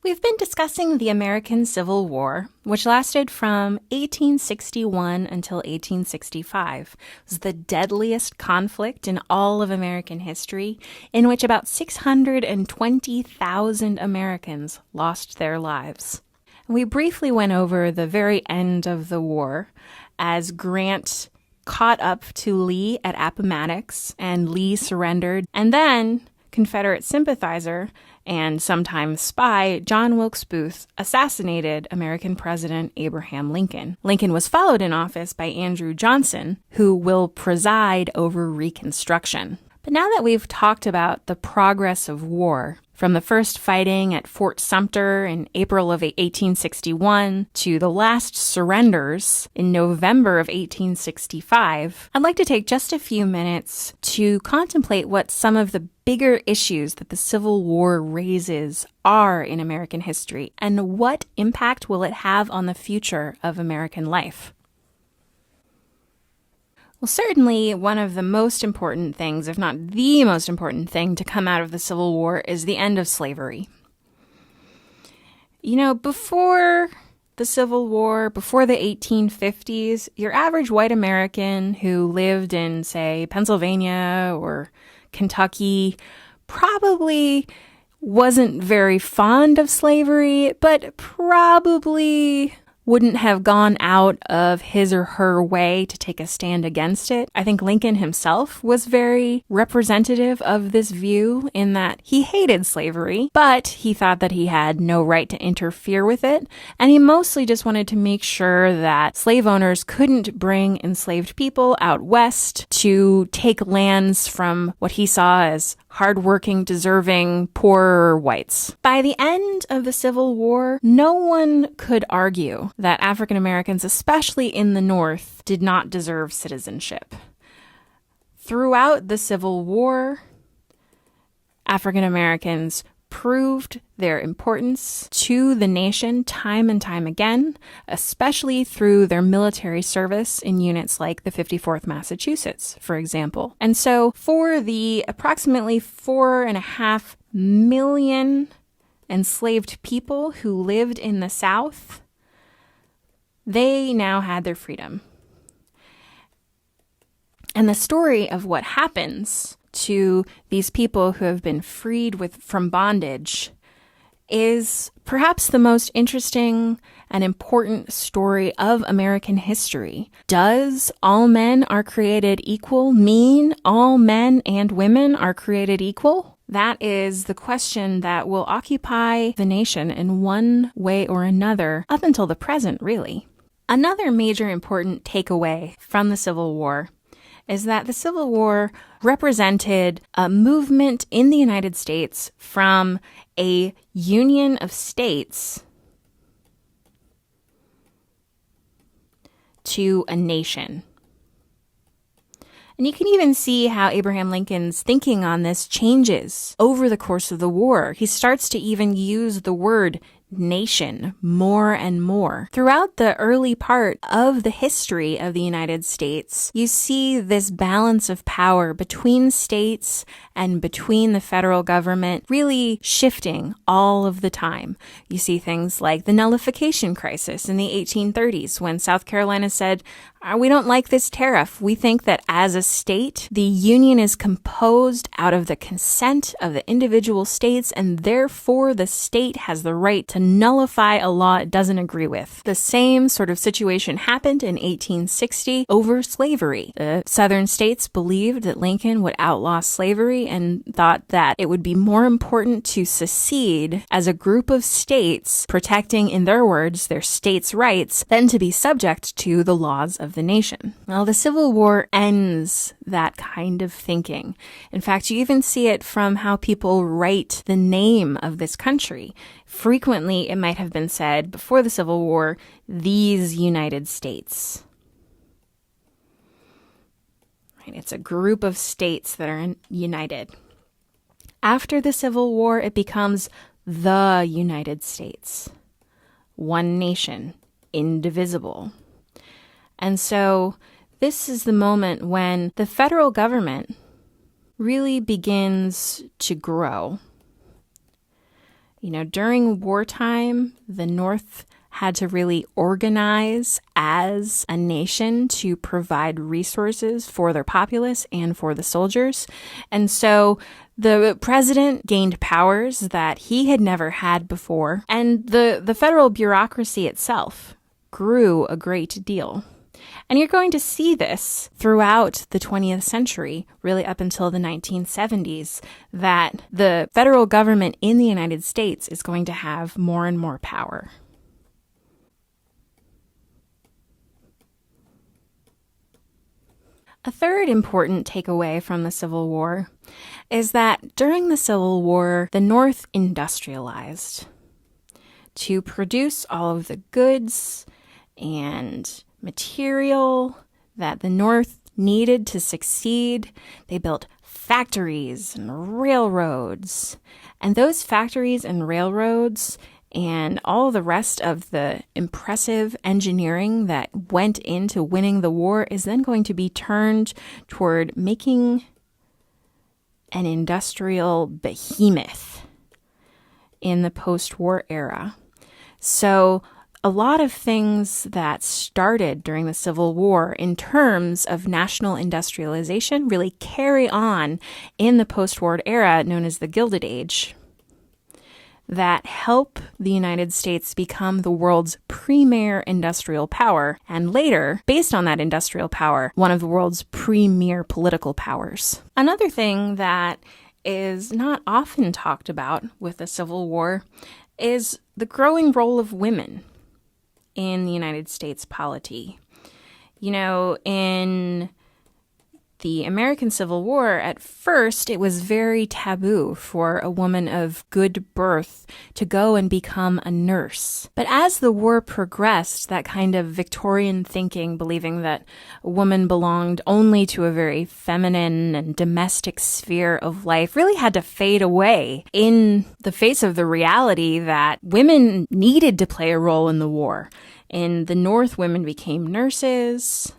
We've been discussing the American Civil War, which lasted from 1861 until 1865. It was the deadliest conflict in all of American history, in which about 620,000 Americans lost their lives. We briefly went over the very end of the war as Grant caught up to Lee at Appomattox and Lee surrendered, and then Confederate sympathizer and sometime spy John Wilkes Booth assassinated American President Abraham Lincoln. Lincoln was followed in office by Andrew Johnson, who will preside over Reconstruction. But now that we've talked about the progress of war, from the first fighting at Fort Sumter in April of 1861 to the last surrenders in November of 1865, I'd like to take just a few minutes to contemplate what some of the bigger issues that the Civil War raises are in American history, and what impact will it have on the future of American life. Well, certainly one of the most important things, if not the most important thing to come out of the Civil War is the end of slavery. You know, before the Civil War, before the 1850s, your average white American who lived in, say, Pennsylvania or Kentucky probably wasn't very fond of slavery, but probably wouldn't have gone out of his or her way to take a stand against it. I think Lincoln himself was very representative of this view in that he hated slavery, but he thought that he had no right to interfere with it, and he mostly just wanted to make sure that slave owners couldn't bring enslaved people out west to take lands from what he saw as hardworking, deserving, poorer whites. By the end of the Civil War, no one could argue that African Americans, especially in the North, did not deserve citizenship. Throughout the Civil War, African Americans proved their importance to the nation time and time again, especially through their military service in units like the 54th Massachusetts, for example. And so for the approximately 4.5 million enslaved people who lived in the South, they now had their freedom. And the story of what happens to these people who have been freed from bondage is perhaps the most interesting and important story of American history. Does all men are created equal mean all men and women are created equal? That is the question that will occupy the nation in one way or another up until the present, really. Another major important takeaway from the Civil War is that the Civil War represented a movement in the United States from a union of states to a nation. And you can even see how Abraham Lincoln's thinking on this changes over the course of the war. He starts to even use the word nation more and more. Throughout the early part of the history of the United States, you see this balance of power between states and between the federal government really shifting all of the time. You see things like the nullification crisis in the 1830s when South Carolina said, we don't like this tariff. We think that as a state, the union is composed out of the consent of the individual states, and therefore the state has the right to nullify a law it doesn't agree with. The same sort of situation happened in 1860 over slavery. The southern states believed that Lincoln would outlaw slavery and thought that it would be more important to secede as a group of states protecting, in their words, their states' rights than to be subject to the laws of the nation. Well, the Civil War ends that kind of thinking. In fact, you even see it from how people write the name of this country. Frequently, it might have been said before the Civil War, these United States. Right? It's a group of states that are united. After the Civil War, it becomes the United States. One nation, indivisible. And so this is the moment when the federal government really begins to grow. During wartime, the North had to really organize as a nation to provide resources for their populace and for the soldiers. And so the president gained powers that he had never had before, and the federal bureaucracy itself grew a great deal. And you're going to see this throughout the 20th century, really up until the 1970s, that the federal government in the United States is going to have more and more power. A third important takeaway from the Civil War is that during the Civil War, the North industrialized to produce all of the goods and material that the North needed to succeed. They built factories and railroads, and those factories and railroads and all the rest of the impressive engineering that went into winning the war is then going to be turned toward making an industrial behemoth in the post-war era. So a lot of things that started during the Civil War in terms of national industrialization really carry on in the post-war era known as the Gilded Age, that help the United States become the world's premier industrial power, and later, based on that industrial power, one of the world's premier political powers. Another thing that is not often talked about with the Civil War is the growing role of women in the United States polity. In the American Civil War, at first, it was very taboo for a woman of good birth to go and become a nurse. But as the war progressed, that kind of Victorian thinking, believing that a woman belonged only to a very feminine and domestic sphere of life, really had to fade away in the face of the reality that women needed to play a role in the war. In the North, women became nurses.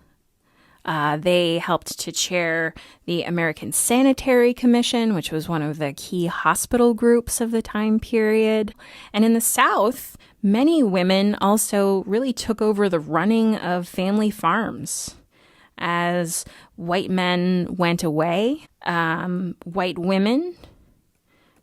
They helped to chair the American Sanitary Commission, which was one of the key hospital groups of the time period. And in the South, many women also really took over the running of family farms. As white men went away, white women,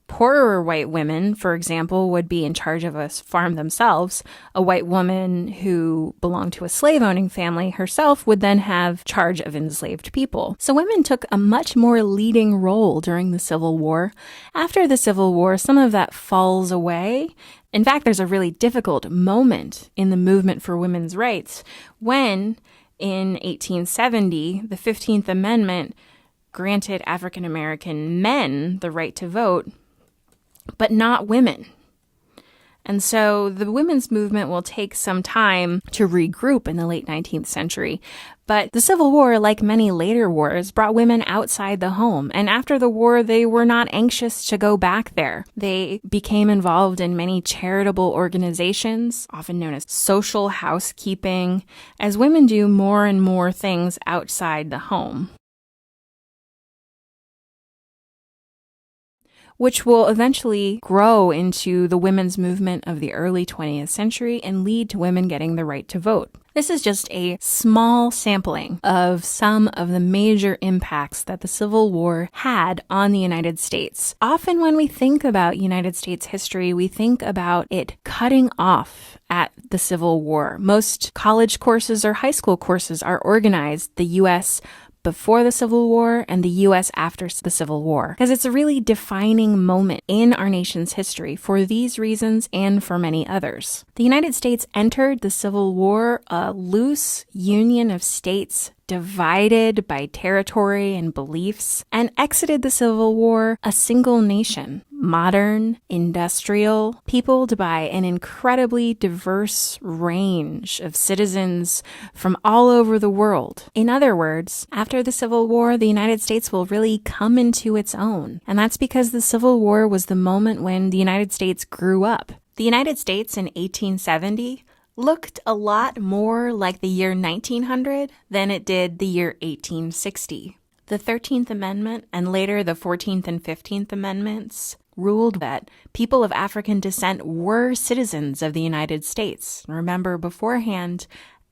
poorer white women, for example, would be in charge of a farm themselves. A white woman who belonged to a slave-owning family herself would then have charge of enslaved people. So women took a much more leading role during the Civil War. After the Civil War, some of that falls away. In fact, there's a really difficult moment in the movement for women's rights when, in 1870, the 15th Amendment granted African American men the right to vote, but not women. And so the women's movement will take some time to regroup in the late 19th century. But the Civil War, like many later wars, brought women outside the home. And after the war, they were not anxious to go back there. They became involved in many charitable organizations, often known as social housekeeping, as women do more and more things outside the home, which will eventually grow into the women's movement of the early 20th century and lead to women getting the right to vote. This is just a small sampling of some of the major impacts that the Civil War had on the United States. Often when we think about United States history, we think about it cutting off at the Civil War. Most college courses or high school courses are organized the U.S. before the Civil War and the U.S. after the Civil War, because it's a really defining moment in our nation's history for these reasons and for many others. The United States entered the Civil War a loose union of states divided by territory and beliefs, and exited the Civil War a single nation, modern, industrial, peopled by an incredibly diverse range of citizens from all over the world. In other words, after the Civil War, the United States will really come into its own. And that's because the Civil War was the moment when the United States grew up. The United States in 1870 looked a lot more like the year 1900 than it did the year 1860. The 13th Amendment and later the 14th and 15th Amendments ruled that people of African descent were citizens of the United States. Remember, beforehand,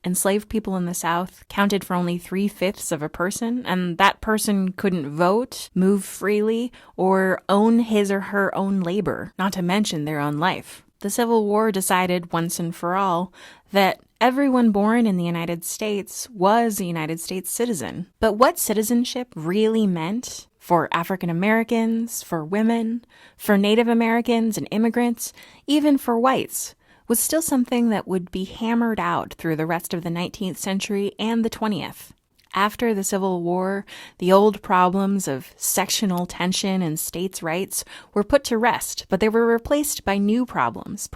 enslaved people in the South counted for only 3/5 of a person, and that person couldn't vote, move freely, or own his or her own labor, not to mention their own life. The Civil War decided once and for all that everyone born in the United States was a United States citizen. But what citizenship really meant for African Americans, for women, for Native Americans and immigrants, even for whites, was still something that would be hammered out through the rest of the 19th century and the 20th. After the Civil War, the old problems of sectional tension and states' rights were put to rest, but they were replaced by new problems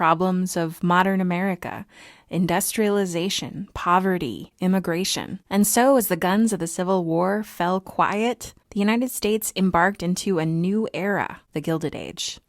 of modern America, industrialization, poverty, immigration. And so, as the guns of the Civil War fell quiet, the United States embarked into a new era, the Gilded Age.